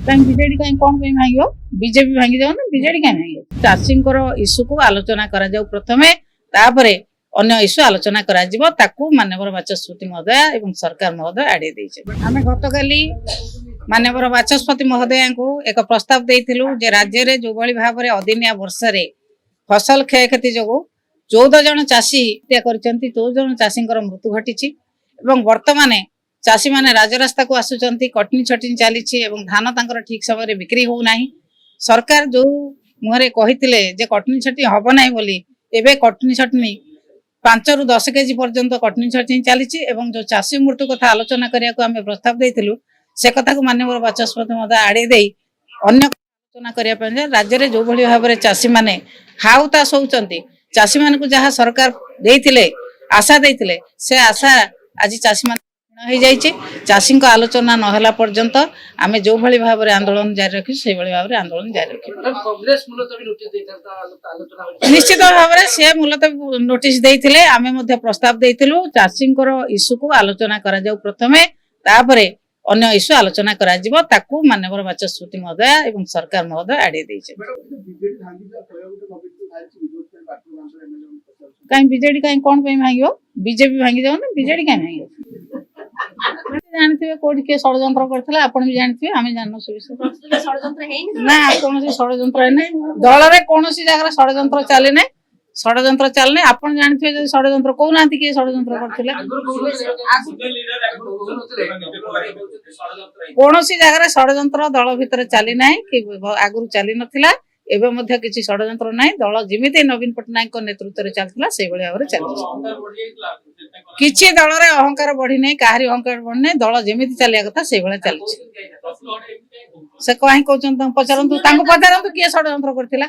कहीं बीजेडी कहीं कौन कहीं भांग बीजेपी भांगी जाओ ना बीजेडी कहीं भांग चाषी इश्यू को आलोचना करा जाऊ प्रथमे तापरे अन्य इश्यू आलोचना करा जिवो ताकू माननीय बाचस्पति महोदय एवं सरकार महोदय आड़े देइछे। आमे गतकाली माननीय बाचस्पति महोदय को एक प्रस्ताव देइथिलु जे राज्य रे जो बळी भाबरे अदिनिया वर्षा रे फसल क्षयक्षति जोगु 14 जन चाषी हत्या करिसंती 14 जन चाषींकर मृत्यु घटिछि एवं वर्तमाने चाषी माने राजरास्ता को आसुचंती कटनी छटनी चलीछि एवं धान तांकर ठीक समय बिक्री हो नाही। सरकार जो मुहरे कहिथिले जे कटनी छटनी हबो नाही बोली एबे कटनी छटनी 5 रु 10 केजी पर्यंत कटनी छटनी चलीछि एवं जो चाषी मृत्यु कथा आलोचना करिया को आमे प्रस्ताव देइथिलु से कथा को माननीय बाचस्पति महोदय आड़े देई अन्य आलोचना करिया पय राज्य रे जो भली भाबरे चाषी माने हाउतास होउचंती चाषी मान को जहाँ सरकार देइथिले आशा देइथिले से आशा आज चाषी मान हो जाइए। चाषी आलोचना नहला पर्यंत आमे जो भली भाबरे आंदोलन जारी रखी से भली भाबरे आंदोलन जारी रखी। निश्चित भाबरे से मूलतः नोटिस देइथिले आमे मध्ये प्रस्ताव देइथिलु चाषी इश्यू को आलोचना करा जाऊ प्रथमे तापरे अन्य इश्यू आलोचना करा जिवो ताकू माननीय बाचस्पति महोदय एवं सरकार महोदय आड़े देइछे। कहीं बीजेडी कहीं कौन कहीं भांगियो बीजेपी भांगी जाओ ना बीजेडी कहीं भांगियो जानते कोड के षड्यंत्र करथिला आपण भी जानथिबे आमे जाननो से विषय षड्यंत्र हेइन ना कोनोसी षड्यंत्र नै दल रे कोनोसी जगह षड्यंत्र चले नै षड्यंत्र चलने आपण जानथिबे जे षड्यंत्र को नांती के षड्यंत्र करथिला कोनोसी जगह षड्यंत्र दल भीतर चली नै कि आगुरु चली नथिला एबे मध्ये किछि षड्यंत्र नै दल जिमिते नवीन पटनायक को नेतृत्व रे चलथिला सेहि बळे भाबरे चलछि किछि दल रे अहंकार बढ़ी नै काहरी अहंकार बढ़ नै दल जिमिति चलिया कथा सेहि बळे चलछि से कहीं कहउछन त पचारंतु तांको पचारंतु के षड्यंत्र करथिला।